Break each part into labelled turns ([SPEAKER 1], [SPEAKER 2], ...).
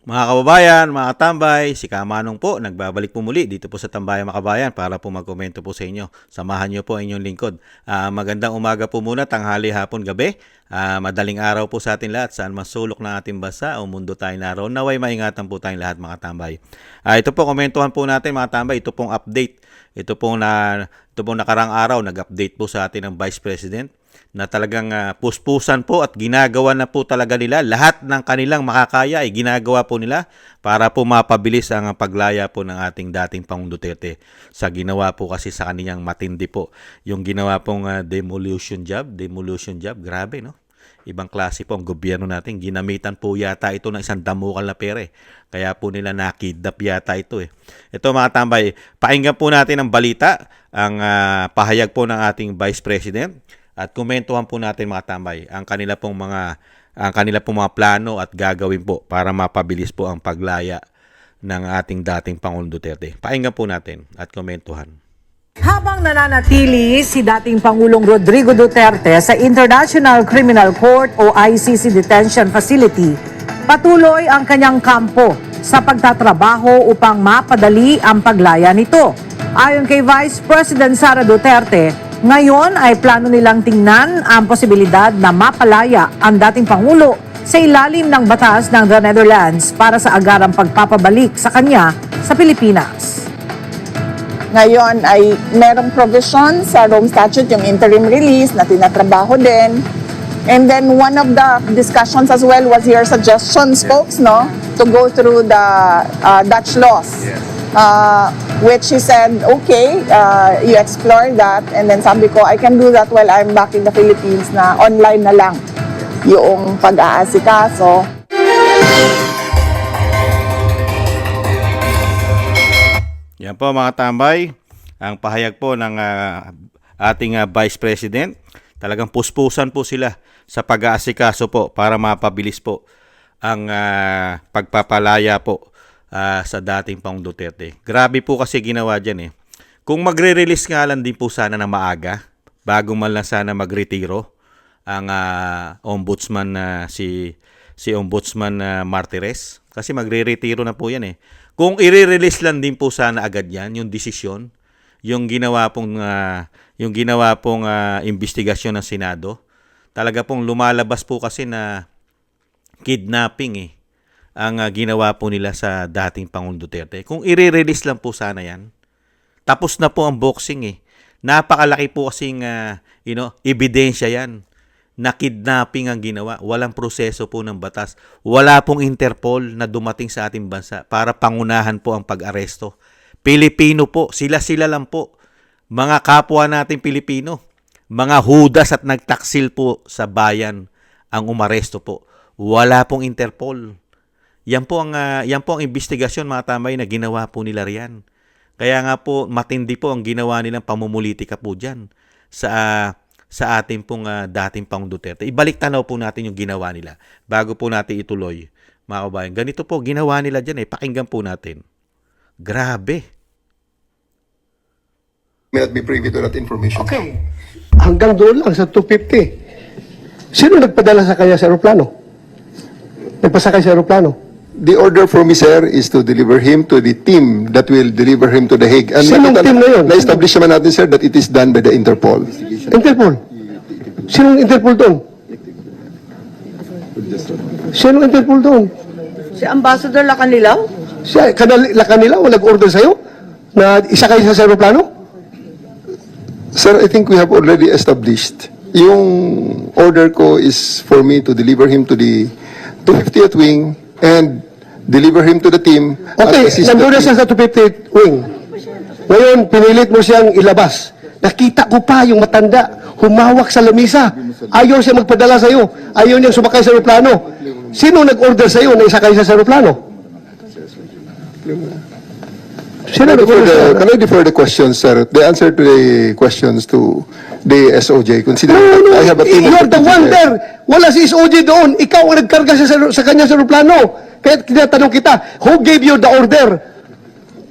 [SPEAKER 1] Mga kababayan, mga katambay, si Kamanong po, nagbabalik po muli dito po sa Tambayan Makabayan para po magkomento po sa inyo. Samahan niyo po ang inyong lingkod. Magandang umaga po muna, tanghali, hapon, gabi. Madaling araw po sa atin lahat, saan masulok ng ating bansa o mundo tayo naroon. Naway maingatan po tayong lahat mga tambay. Ito po, komentuhan po natin mga tambay, ito pong update. Ito pong nakarang araw, nag-update po sa atin ng Vice President na talagang puspusan po at ginagawa na po talaga nila. Lahat ng kanilang makakaya ay ginagawa po nila para po mapabilis ang paglaya po ng ating dating Pangulong Duterte sa ginawa po kasi sa kanilang matindi po. Yung ginawa pong demolition job, grabe no? Ibang klase po ang gobyerno natin. Ginamitan po yata ito ng isang damukal na pere. Kaya po nila nakidnap yata ito eh. Ito mga tambay, pakinggan po natin ang balita, ang pahayag po ng ating Vice President. At komentuhan po natin mga tambay ang kanila pong mga plano at gagawin po para mapabilis po ang paglaya ng ating dating Pangulong Duterte. Pakinggan po natin at komentuhan.
[SPEAKER 2] Habang nananatili si dating Pangulong Rodrigo Duterte sa International Criminal Court o ICC Detention Facility, patuloy ang kanyang kampo sa pagtatrabaho upang mapadali ang paglaya nito. Ayon kay Vice President Sara Duterte, ngayon ay plano nilang tingnan ang posibilidad na mapalaya ang dating Pangulo sa ilalim ng batas ng The Netherlands para sa agarang pagpapabalik sa kanya sa Pilipinas.
[SPEAKER 3] Ngayon ay merong provision sa Rome Statute, yung interim release na tinatrabaho din. And then one of the discussions as well was your suggestions, folks, no? To go through the Dutch laws. Which he said, okay, you explore that. And then sabi ko, I can do that while I'm back in the Philippines na online na lang yung pag-aasikaso.
[SPEAKER 1] Yan po mga tambay, ang pahayag po ng ating Vice President. Talagang puspusan po sila sa pag-aasikaso po para mapabilis po ang pagpapalaya po sa dating Pangulong Duterte. Grabe po kasi ginawa dyan eh. Kung magre-release nga lang din po sana na maaga, bago man lang sana magretiro ang ombudsman si Ombudsman Martires. Kasi magre-retiro na po yan eh. Kung i-release lang din po sana agad yan, yung desisyon, yung ginawa pong investigasyon ng Senado, talaga pong lumalabas po kasi na kidnapping eh ang ginawa po nila sa dating Pangulong Duterte. Kung i-release lang po sana yan, tapos na po ang boxing eh. Napakalaki po kasing ebidensya yan na kidnapping ang ginawa. Walang proseso po ng batas. Wala pong Interpol na dumating sa ating bansa para pangunahan po ang pag-aresto. Pilipino po, sila-sila lang po. Mga kapwa natin Pilipino, mga hudas at nagtaksil po sa bayan ang umaresto po. Wala pong Interpol. Yan po ang investigasyon mga tambay na ginawa po nila riyan. Kaya nga po matindi po ang ginawa nilang pamumulitika po diyan sa ating pong dating Pangulong Duterte. Ibalik tanaw po natin yung ginawa nila bago po natin ituloy. Mga kabayan, ganito po ginawa nila diyan eh. Pakinggan po natin. Grabe.
[SPEAKER 4] May not be privy to that information.
[SPEAKER 5] Okay. Hanggang doon lang sa 250. Sino nagpadala sa kanya sa aeroplano? Nagpasakay sa aeroplano?
[SPEAKER 4] The order from me, sir, is to deliver him to the team that will deliver him to The Hague. And
[SPEAKER 5] Sinong team na yun?
[SPEAKER 4] Na-establish naman natin, sir, that it is done by the Interpol.
[SPEAKER 5] Interpol? Sinong Interpol doon? Sinong Interpol doon?
[SPEAKER 6] Si Ambassador Lacanilaw?
[SPEAKER 5] Siya, kanila o nag-order sa'yo na isakay siya sa aeroplano?
[SPEAKER 4] Sir, I think we have already established. Yung order ko is for me to deliver him to the 250th wing and deliver him to the team.
[SPEAKER 5] Okay, nandun na siya sa 250 wing. Ngayon, pinilit mo siyang ilabas. Nakita ko pa yung matanda, humawak sa lamisa. Ayaw siya magpadala sa'yo. Ayaw niya sumakay sa aeroplano. Sino nag-order sa'yo na isakay siya sa aeroplano? Sino nag-order sa'yo?
[SPEAKER 4] Can I defer the questions, sir? The answer to the questions to the SOJ. Consider
[SPEAKER 5] No,
[SPEAKER 4] I have a team of
[SPEAKER 5] you're the
[SPEAKER 4] people
[SPEAKER 5] one
[SPEAKER 4] there.
[SPEAKER 5] there. Wala si SOJ doon. Ikaw ang nagkarga sa kanya sa aeroplano. Kaya tinatanong kita, who gave you the order?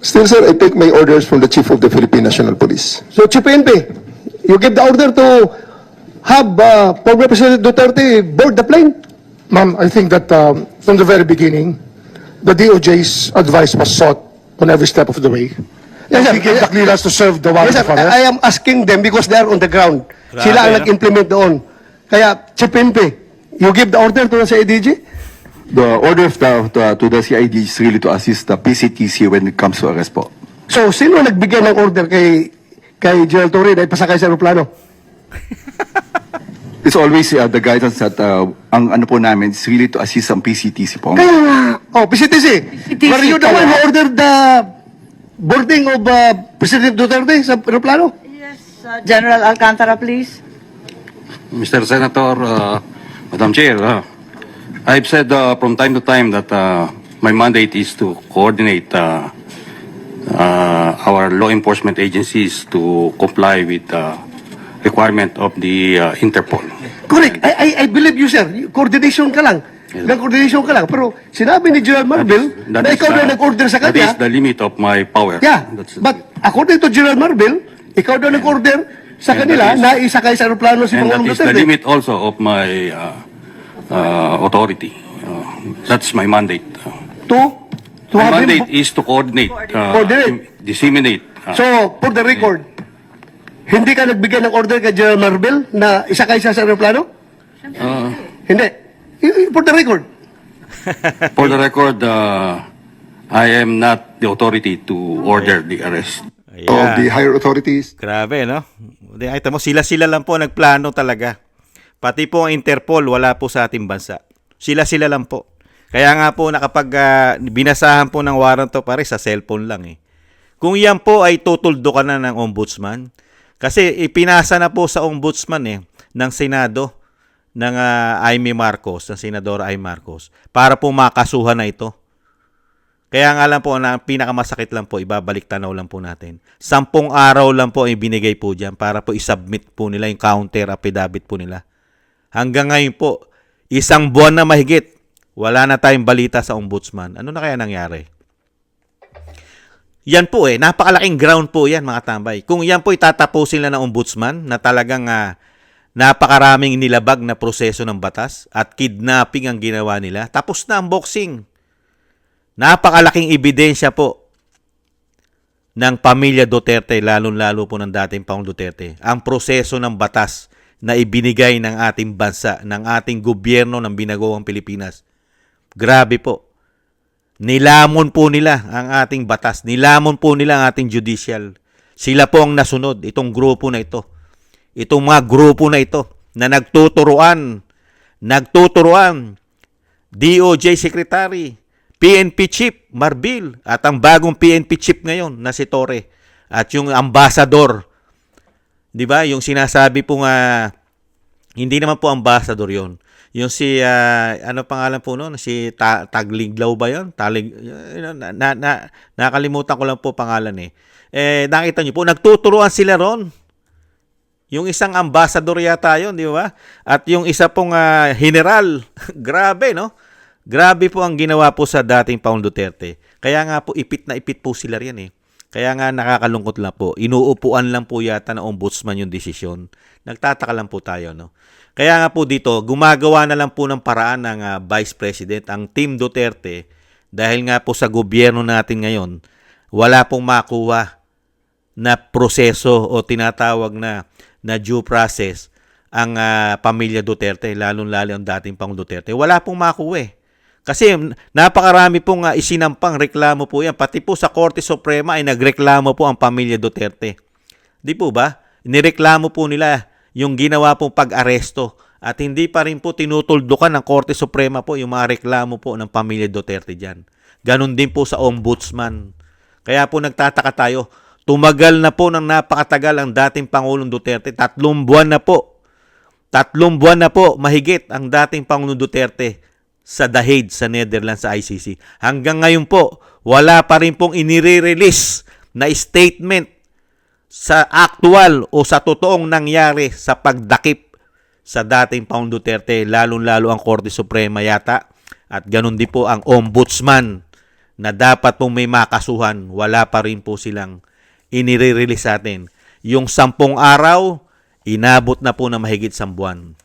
[SPEAKER 4] Still, sir, I take my orders from the Chief of the Philippine National Police.
[SPEAKER 5] So, Chief PNP, you gave the order to have former President Duterte board the plane?
[SPEAKER 7] Ma'am, I think that from the very beginning,
[SPEAKER 5] the DOJ's advice was sought on every step of the way.
[SPEAKER 7] Yes, sir. He gave the clearance to serve the warrant
[SPEAKER 5] Yes, sir.
[SPEAKER 7] of arrest.
[SPEAKER 5] I am asking them because they are on the ground.
[SPEAKER 1] Grabe,
[SPEAKER 5] Sila ang
[SPEAKER 1] no?
[SPEAKER 5] nag-implement doon. Kaya, Chipimpe, you give the order to the CIDG?
[SPEAKER 8] The order of to the CID is really to assist the PCTC when it comes to arrest po.
[SPEAKER 5] So, sino nagbigay ng order kay General Torre na ipasakay sa aeroplano?
[SPEAKER 8] It's always the guidance that ang ano po namin is really to assist ang PCTC po.
[SPEAKER 5] Kaya nga, PCTC, were you the one who ordered the boarding of President Duterte sa aeroplano?
[SPEAKER 6] Yes, General Alcantara, please.
[SPEAKER 9] Mr. Senator, Madam Chair, I've said from time to time that my mandate is to coordinate our law enforcement agencies to comply with the requirement of the Interpol.
[SPEAKER 5] Correct. I believe you, sir. Coordination ka lang. Coordination ka lang. Pero sinabi ni General Marvel na ikaw na nag-order sa
[SPEAKER 9] That
[SPEAKER 5] kanya.
[SPEAKER 9] is the limit of my power.
[SPEAKER 5] Yeah.
[SPEAKER 9] That's-
[SPEAKER 5] But according to General Marvel, ikaw daw nag-order sa
[SPEAKER 9] And
[SPEAKER 5] kanila
[SPEAKER 9] that is-
[SPEAKER 5] na isakay sa aeroplano si
[SPEAKER 9] And that
[SPEAKER 5] Pangulong
[SPEAKER 9] is the
[SPEAKER 5] Duterte.
[SPEAKER 9] limit also of my authority. That's my mandate.
[SPEAKER 5] To
[SPEAKER 9] My
[SPEAKER 5] have
[SPEAKER 9] mandate
[SPEAKER 5] him...
[SPEAKER 9] is to coordinate,
[SPEAKER 5] Coordinate.
[SPEAKER 9] disseminate.
[SPEAKER 5] So, for the record, hindi ka nagbigay ng order kay General Marvel na isakay siya sa aeroplano? Hindi. For the record.
[SPEAKER 9] For the record, I am not the authority to order the arrest.
[SPEAKER 4] Of the higher authorities.
[SPEAKER 1] Grabe, no? Ay, tamo, sila-sila lang po nagplano talaga. Pati po ang Interpol, wala po sa ating bansa. Sila-sila lang po. Kaya nga po nakapag binasahan po ng warrant of arrest sa cellphone lang eh. Kung yan po ay tutuldo ka na ng ombudsman, kasi ipinasa na po sa ombudsman ng Senado ng Aimee Marcos, ng Senadora Aimee Marcos, para po makasuhan na ito. Kaya nga lang po, na pinakamasakit lang po, ibabalik tanaw lang po natin. 10 araw lang po ay binigay po dyan para po isubmit po nila yung counter affidavit po nila. Hanggang ngayon po, 1 buwan na mahigit, wala na tayong balita sa ombudsman. Ano na kaya nangyari? Yan po napakalaking ground po yan mga tambay. Kung yan po itatapusin lang ng ombudsman na talagang napakaraming nilabag na proseso ng batas at kidnapping ang ginawa nila, tapos na ang boxing. Napakalaking ebidensya po ng pamilya Duterte, lalong-lalo po ng dating Pangulong Duterte, ang proseso ng batas na ibinigay ng ating bansa, ng ating gobyerno ng binagawang Pilipinas. Grabe po. Nilamon po nila ang ating batas. Nilamon po nila ang ating judicial. Sila po ang nasunod, itong grupo na ito. Itong mga grupo na ito na nagtuturuan, DOJ Secretary, PNP Chief Marbil, at ang bagong PNP Chief ngayon na si Torre, at yung ambassador. 'Di ba? Yung sinasabi po hindi naman po ambassador 'yon. Yung si ano pangalan po noon? Si Tagliglaw ba 'yon? Nakalimutan ko lang po pangalan nakita niyo po nagtuturuan sila ron. Yung isang ambassador yata 'yon, 'di ba? At yung isa pong general. Grabe, no? Grabe po ang ginawa po sa dating Pangulong Duterte. Kaya nga po ipit na ipit po sila riyan Kaya nga nakakalungkot lang po. Inuupuan lang po yata ng ombudsman yung desisyon. Nagtataka lang po tayo, no? Kaya nga po dito, gumagawa na lang po ng paraan ng Vice President, ang Team Duterte, dahil nga po sa gobyerno natin ngayon, wala pong makuha na proseso o tinatawag na due process ang pamilya Duterte, lalong-lalo ang dating Pangulong Duterte. Wala pong makuha Kasi napakarami pong isinampang reklamo po yan. Pati po sa Korte Suprema ay nagreklamo po ang pamilya Duterte. Di po ba? Nireklamo po nila yung ginawa pong pag-aresto at hindi pa rin po tinutuldukan ng Korte Suprema po yung mga reklamo po ng pamilya Duterte dyan. Ganon din po sa ombudsman. Kaya po nagtataka tayo, tumagal na po ng napakatagal ang dating Pangulong Duterte. 3 buwan na po. 3 buwan na po mahigit ang dating Pangulong Duterte sa The Hague, sa Netherlands, sa ICC. Hanggang ngayon po, wala pa rin pong inire-release na statement sa actual o sa totoong nangyari sa pagdakip sa dating Pangulong Duterte, lalong-lalo ang Korte Suprema yata. At ganun din po ang ombudsman na dapat pong may makasuhan. Wala pa rin po silang inire-release sa atin. Yung 10 araw, inabot na po na mahigit 1 buwan.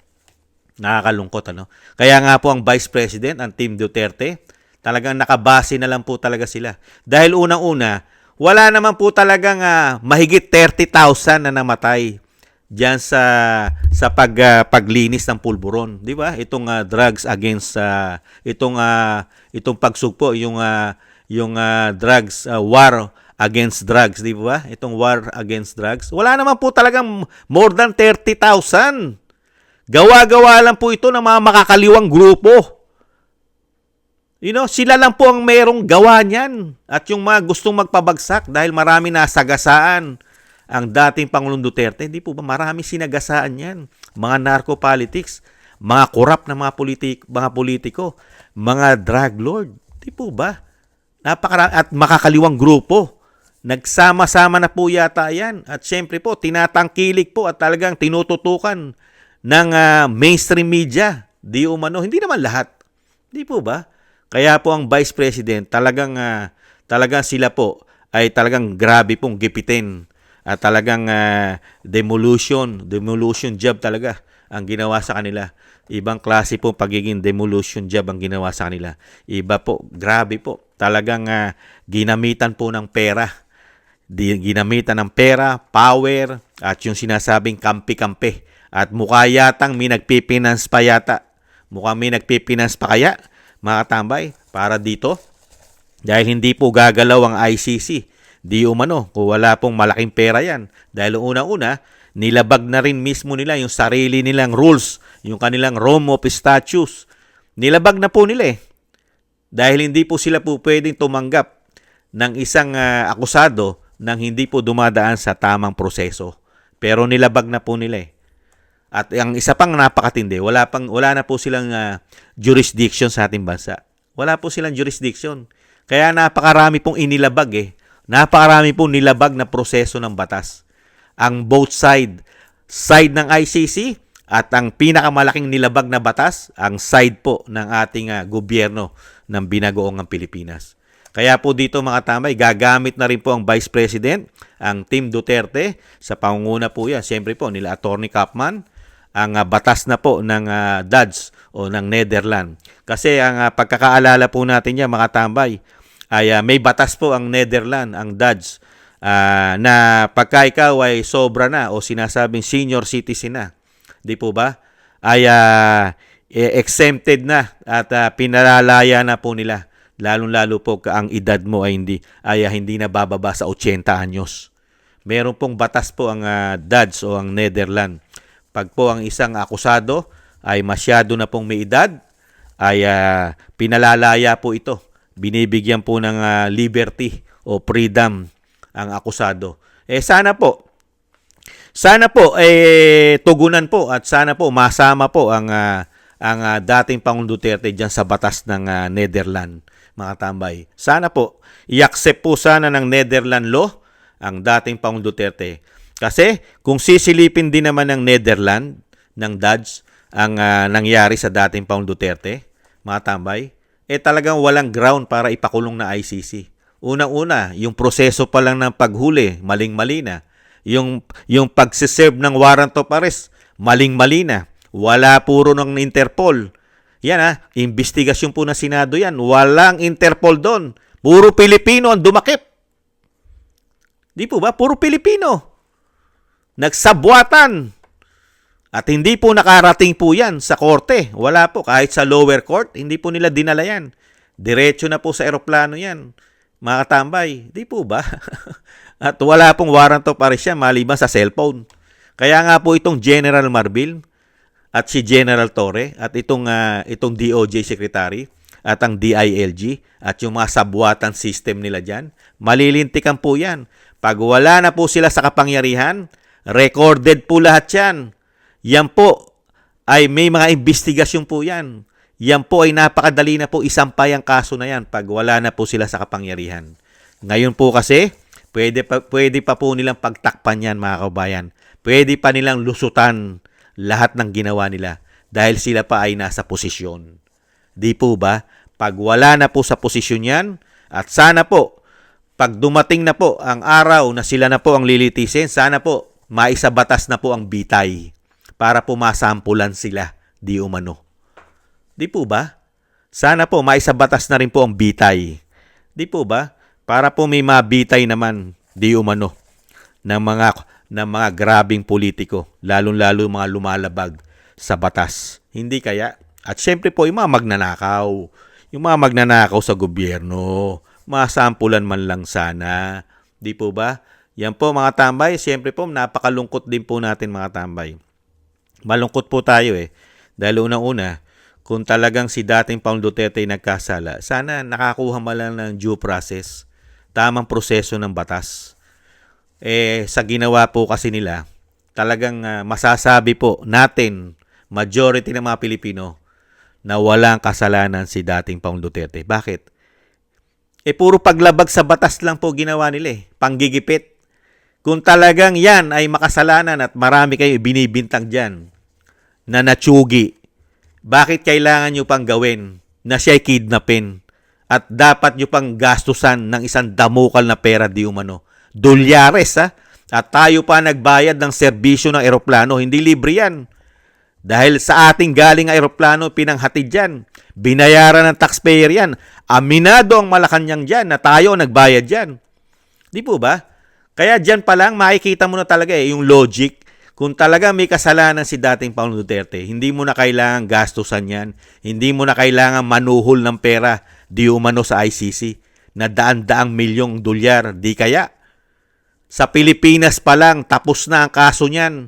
[SPEAKER 1] Nakakalungkot, ano? Kaya nga po ang Vice President, ang Team Duterte, Talagang nakabase na lang po talaga sila. Dahil unang-una, wala naman po talagang mahigit 30,000 na namatay diyan sa paglinis ng pulburon, 'di ba? Itong drugs against itong pagsugpo, yung drugs war against drugs, 'di ba? Itong war against drugs. Wala naman po talagang more than 30,000. Gawa-gawa lang po ito ng mga makakaliwang grupo. Sila lang po ang merong gawa niyan. At yung mga gustong magpabagsak dahil marami nasagasaan ang dating Pangulong Duterte, hindi po ba marami sinagasaan yan? Mga narco-politics, mga korap na mga politiko, mga drug lord, hindi po ba? At makakaliwang grupo. Nagsama-sama na po yata yan. At syempre po, tinatangkilik po at talagang tinututukan ng mainstream media. Di umano, hindi naman lahat. Di po ba? Kaya po ang Vice President, talagang sila po ay talagang grabe pong gipitin. At talagang demolition job talaga ang ginawa sa kanila. Ibang klase po pagiging demolition job ang ginawa sa kanila. Iba po, grabe po. Talagang ginamitan po ng pera. Ginamitan ng pera, power, at yung sinasabing kampi-kampi. At mukha yatang may nagpipinance pa yata. Mukhang may nagpipinance pa kaya, mga katambay, para dito. Dahil hindi po gagalaw ang ICC. Di umano, kung wala pong malaking pera yan. Dahil unang-una, nilabag na rin mismo nila yung sarili nilang rules, yung kanilang Rome of Statutes. Nilabag na po nila eh. Dahil hindi po sila po pwedeng tumanggap ng isang akusado nang hindi po dumadaan sa tamang proseso. Pero nilabag na po nila eh. At ang isa pang napakatindi, wala na po silang jurisdiction sa ating bansa. Wala po silang jurisdiction. Kaya napakarami pong inilabag eh. Napakarami pong nilabag na proseso ng batas. Ang both side ng ICC at ang pinakamalaking nilabag na batas, ang side po ng ating gobyerno ng binagoong ng Pilipinas. Kaya po dito mga tambay, gagamit na rin po ang Vice President, ang Team Duterte, sa pangunguna po yan. Siyempre po nila Attorney Kapman, ang batas na po ng DADS o ng Netherlands. Kasi ang pagkakaalala po natin yan mga tambay, ay may batas po ang Netherlands, ang DADS, na pagka ikaw ay sobra na o sinasabing senior citizen na, di po ba, ay exempted na at pinalalaya na po nila. Lalong-lalo po ang edad mo ay hindi na bababa sa 80 anyos. Meron pong batas po ang DADS o ang Netherlands. Pag po ang isang akusado ay masyado na pong may edad, ay pinalalaya po ito. Binibigyan po ng liberty o freedom ang akusado. Sana po tugunan po at sana po masama po ang dating Pangulong Duterte diyan sa batas ng Netherlands, mga tambay. Sana po i-accept po sana ng Netherlands law ang dating Pangulong Duterte. Kasi kung sisilipin din naman ng Netherlands, ng DADS, ang nangyari sa dating Pangulong Duterte, mga tambay, talagang walang ground para ipakulong na ICC. Unang-una, yung proseso pa lang ng paghuli, maling-mali na. Yung pagsiserve ng warrant of arrest, maling-mali na. Wala puro ng Interpol. Yan investigasyon po na Senado yan. Walang Interpol doon. Puro Pilipino ang dumakip. Di po ba? Puro Pilipino. Nagsabwatan. At hindi po nakarating po yan sa korte. Wala po. Kahit sa lower court, hindi po nila dinala yan. Diretso na po sa eroplano yan. Mga katambay, di po ba? At wala pong warrant of arrest yan maliban sa cellphone. Kaya nga po itong General Marbil at si General Torre at itong DOJ Secretary at ang DILG at yung mga sabwatan system nila dyan, malilintikan po yan. Pag wala na po sila sa kapangyarihan, recorded po lahat yan. Yan po ay may mga investigasyon po yan. Yan po ay napakadali na po isampay ang kaso na yan pag wala na po sila sa kapangyarihan. Ngayon po kasi, pwede pa po nilang pagtakpan yan mga kabayan. Pwede pa nilang lusutan lahat ng ginawa nila dahil sila pa ay nasa posisyon. Di po ba? Pag wala na po sa posisyon yan, at sana po, pag dumating na po ang araw na sila na po ang lilitisin, sana po maisabatas na po ang bitay para po masampulan sila di umano. Di po ba? Sana po maisabatas na rin po ang bitay. Di po ba? Para po may mabitay naman di umano ng mga grabing politiko, lalong-lalo yung mga lumalabag sa batas. Hindi kaya? At syempre po yung mga magnanakaw sa gobyerno, masampulan man lang sana. Di po ba? Yan po mga tambay, syempre po napakalungkot din po natin mga tambay. Malungkot po tayo dahil unang-una, kung talagang si dating Pangulong Duterte ay nagkasala, sana nakakuha man lang ng due process, tamang proseso ng batas. Sa ginawa po kasi nila, talagang masasabi po natin, majority ng mga Pilipino, na walang kasalanan si dating Pangulong Duterte. Bakit? Puro paglabag sa batas lang po ginawa nila panggigipit. Kung talagang yan ay makasalanan at marami kayo binibintang dyan na natsugi, bakit kailangan nyo pang gawin na siya'y kidnapin at dapat nyo pang gastusan ng isang damukal na pera di umano? Dolyares at tayo pa nagbayad ng serbisyo ng eroplano, hindi libre yan. Dahil sa ating galing eroplano, pinanghatid yan. Binayaran ng taxpayer yan. Aminado ang Malacanang dyan na tayo nagbayad dyan. Di po ba? Kaya dyan pa lang makikita mo na talaga yung logic. Kung talaga may kasalanan si dating Pangulong Duterte, hindi mo na kailangan gastusan yan. Hindi mo na kailangan manuhol ng pera di umano sa ICC na daan-daang milyong dolyar. Di kaya? Sa Pilipinas pa lang, tapos na ang kaso niyan.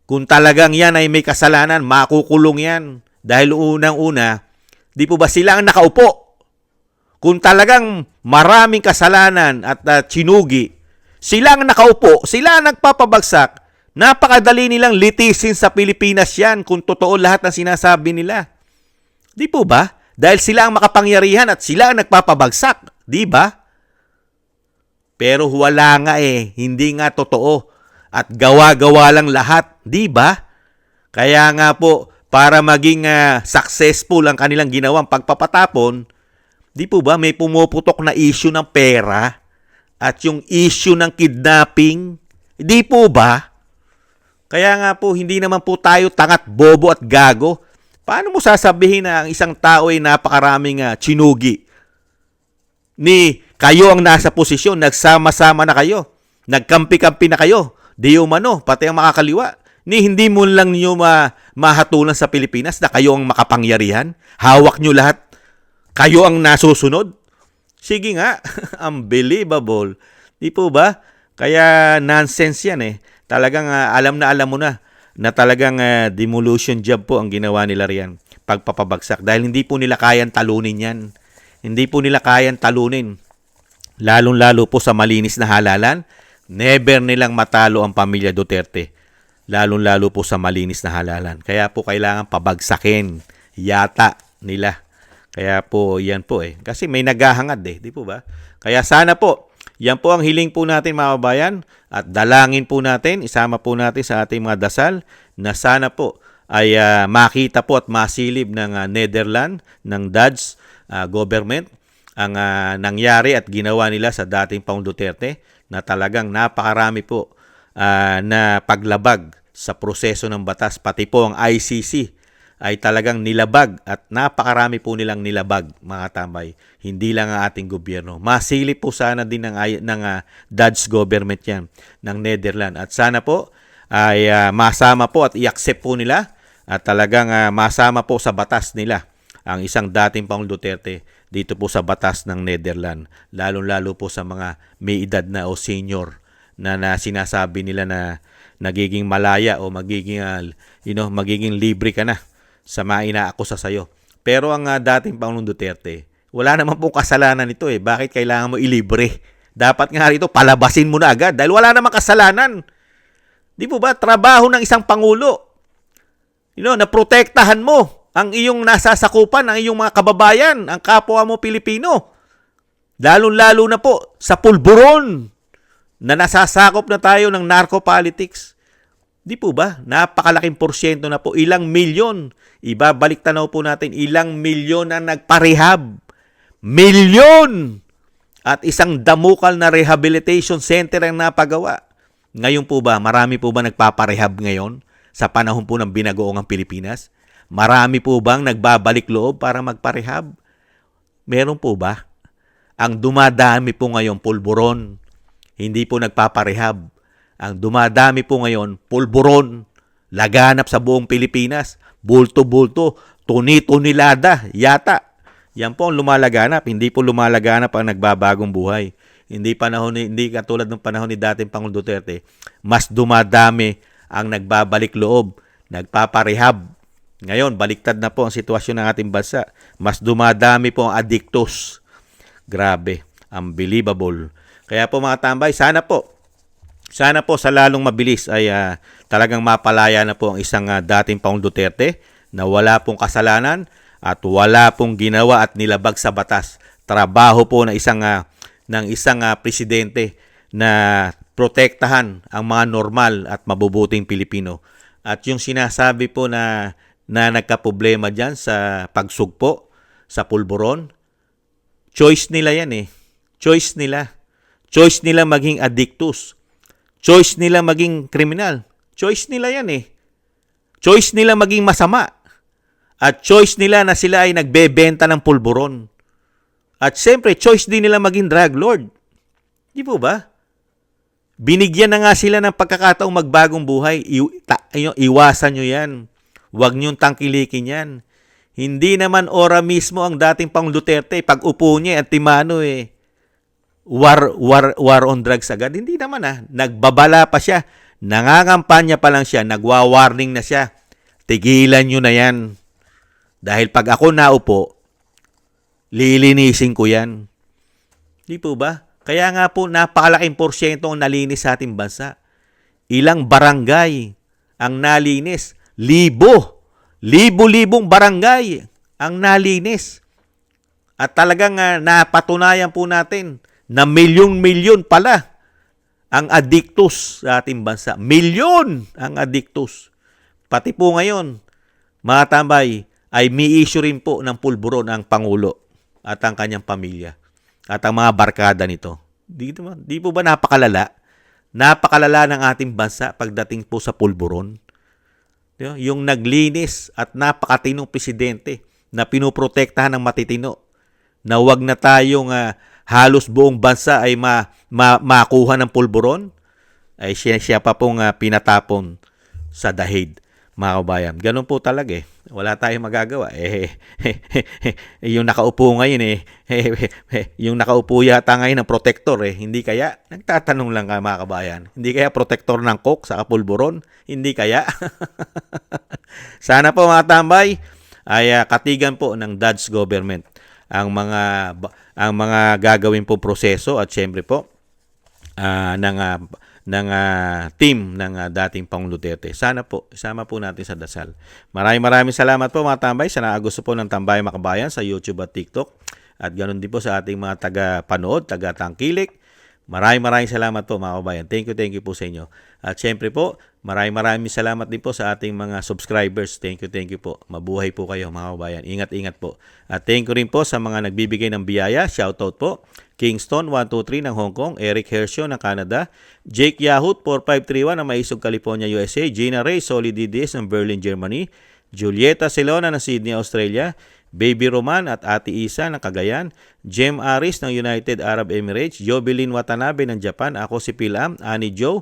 [SPEAKER 1] Kung talagang yan ay may kasalanan, makukulong yan. Dahil unang-una, di po ba sila ang nakaupo? Kung talagang maraming kasalanan at chinugi, sila ang nakaupo, sila ang nagpapabagsak, napakadali nilang litisin sa Pilipinas yan kung totoo lahat ng sinasabi nila. Di po ba? Dahil sila ang makapangyarihan at sila ang nagpapabagsak. Di ba? Pero wala nga hindi nga totoo. At gawa-gawa lang lahat, di ba? Kaya nga po, para maging successful ang kanilang ginawang pagpapatapon, di po ba may pumuputok na issue ng pera at yung issue ng kidnapping, di po ba? Kaya nga po, hindi naman po tayo tangat, bobo at gago. Paano mo sasabihin na ang isang tao ay napakaraming chinugi? Ni kayo ang nasa posisyon, nagsama-sama na kayo, nagkampi-kampi na kayo, di umano, pati ang makakaliwa. Ni hindi mo lang niyo mahatulan sa Pilipinas na kayo ang makapangyarihan. Hawak niyo lahat. Kayo ang nasusunod. Sige nga, unbelievable. Di po ba? Kaya nonsense yan Talagang alam mo na talagang demolition job po ang ginawa nila riyan. Pagpapabagsak. Dahil hindi po nila kayang talunin yan. Hindi po nila kayang talunin. Lalong-lalo po sa malinis na halalan. Never nilang matalo ang pamilya Duterte. Lalong-lalo po sa malinis na halalan. Kaya po kailangan pabagsakin yata nila. Kaya po yan po Kasi may naghahangad di po ba? Kaya sana po, yan po ang hiling po natin mga kabayan at dalangin po natin, isama po natin sa ating mga dasal na sana po ay makita po at masilib ng Netherlands, ng Dutch government ang nangyari at ginawa nila sa dating Pangulong Duterte na talagang napakarami po na paglabag sa proseso ng batas, pati po ang ICC ay talagang nilabag at napakarami po nilang nilabag mga tambay. Hindi lang ang ating gobyerno. Masilip po sana din ng Dutch government yan, ng Netherlands. At sana po ay masama po at i-accept po nila at talagang masama po sa batas nila ang isang dating Pangulong Duterte dito po sa batas ng Netherlands. Lalo-lalo po sa mga may edad na o senior na sinasabi nila na nagiging malaya o magiging magiging libre ka na sa mga inaakusa sa'yo. Pero ang dating Pangulong Duterte, wala naman pong kasalanan ito Bakit kailangan mo ilibre? Dapat nga rito, palabasin mo na agad dahil wala namang kasalanan. Di po ba? Trabaho ng isang Pangulo. Na protektahan mo ang iyong nasasakupan, ang iyong mga kababayan, ang kapwa mo Pilipino. Lalo-lalo na po sa pulburon na nasasakop na tayo ng narco-politics. Di po ba? Napakalaking porsyento na po. Ilang milyon. Ibabalik tanaw po natin, ilang milyon ang nagparehab. Milyon! At isang damukal na rehabilitation center ang napagawa. Ngayon po ba, marami po ba nagpaparehab ngayon sa panahon po ng binagoong Pilipinas? Marami po bang nagbabalik loob para magparehab? Meron po ba? Ang dumadami po ngayon, pulburon. Hindi po nagpaparehab. Ang dumadami po ngayon, pulburon. Laganap sa buong Pilipinas. Bulto-bulto. Tuni-tunilada. Yata. Yan po ang lumalaganap. Hindi po lumalaganap ang nagbabagong buhay. Hindi katulad ng panahon ni dating Pangulong Duterte. Mas dumadami ang nagbabalik loob. Nagpaparehab. Ngayon, baliktad na po ang sitwasyon ng ating bansa. Mas dumadami po ang addictus. Grabe. Unbelievable. Kaya po mga tambay, sana po sa lalong mabilis ay talagang mapalaya na po ang isang dating Pangulong Duterte na wala pong kasalanan at wala pong ginawa at nilabag sa batas. Trabaho po ng isang presidente na protektahan ang mga normal at mabubuting Pilipino. At yung sinasabi po na nagkaproblema dyan sa pagsugpo, sa pulburon, choice nila yan eh. Choice nila. Choice nila maging addictus. Choice nila maging kriminal. Choice nila yan eh. Choice nila maging masama. At choice nila na sila ay nagbebenta ng pulburon. At siyempre, choice din nila maging drug lord. Di po ba? Binigyan na nga sila ng pagkakataong magbagong buhay. Iwasan nyo yan. Huwag nyong tangkilikin yan. Hindi naman ora mismo ang dating Pangulong Duterte. Pag upo niya at timano war on drugs agad. Hindi naman Nagbabala pa siya. Nangangampanya pa lang siya. Nagwa-warning na siya. Tigilan nyo na yan. Dahil pag ako naupo, lilinisin ko yan. Di po ba? Kaya nga po, napakalaking porsyento ang nalinis sa ating bansa. Ilang barangay ang nalinis. Libo-libong barangay ang nalinis. At talagang napatunayan po natin na milyon-milyon pala ang addictus sa ating bansa. Milyon ang addictus. Pati po ngayon, mga tambay, ay mi-issue rin po ng pulburon ang Pangulo at ang kanyang pamilya at ang mga barkada nito. Di po ba napakalala? Napakalala ng ating bansa pagdating po sa pulburon. Yung naglinis at napakatinong presidente na pinoprotektahan ng matitino na wag na tayong halos buong bansa ay makuha ng pulburon, ay siya pa pong pinatapon sa dahig, mga kabayan. Ganun po talaga Wala tayong magagawa. Yung nakaupo ngayon yung nakaupo yata ngayon ng protector hindi kaya? Nagtatanong lang mga kabayan. Hindi kaya protector ng coke sa pulburon? Hindi kaya? Sana po mga tambay ay katigan po ng Dutch government ang mga gagawin po proseso at syempre po ng team ng dating Pangulong Duterte. Sana po, isama po natin sa dasal. Maraming salamat po mga tambay sa naagusto po ng Tambay Makabayan sa YouTube at TikTok. At ganoon din po sa ating mga taga-panood, taga-tangkilik. Maraming salamat po mga kabayan. Thank you po sa inyo. At syempre po, maraming salamat din po sa ating mga subscribers. Thank you po. Mabuhay po kayo mga kabayan. Ingat po. At thank you rin po sa mga nagbibigay ng biyaya. Shoutout po. Kingston 123 ng Hong Kong, Eric Hershio ng Canada, Jake Yahut 4531 ng Maisog, California, USA, Gina Ray Solid DDS ng Berlin, Germany, Julieta Celona ng Sydney, Australia, Baby Roman at Ate Isa ng Cagayan, Jem Aris ng United Arab Emirates, Jobilin Watanabe ng Japan, ako si Pilam, Annie Joe,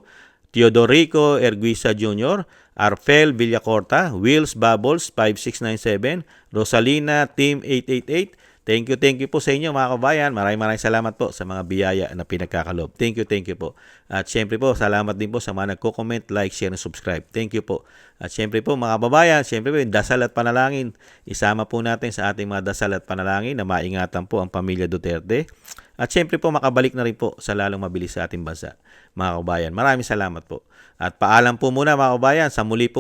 [SPEAKER 1] Teodorico Erguisa Jr., Arfel Villacorta, Wills Bubbles 5697, Rosalina Team 888. Thank you po sa inyo mga kabayan. Maraming salamat po sa mga biyaya na pinagkakalob. Thank you po. At syempre po, salamat din po sa mga nagko-comment, like, share, and subscribe. Thank you po. At syempre po mga kababayan, syempre po yung dasal at panalangin. Isama po natin sa ating mga dasal at panalangin na maingatan po ang pamilya Duterte. At syempre po makabalik na rin po sa lalong mabilis sa ating bansa. Mga kabayan, maraming salamat po. At paalam po muna mga kabayan, sa muli.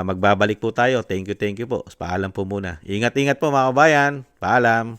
[SPEAKER 1] Magbabalik po tayo. Thank you po. Paalam po muna. Ingat po mga kabayan. Paalam.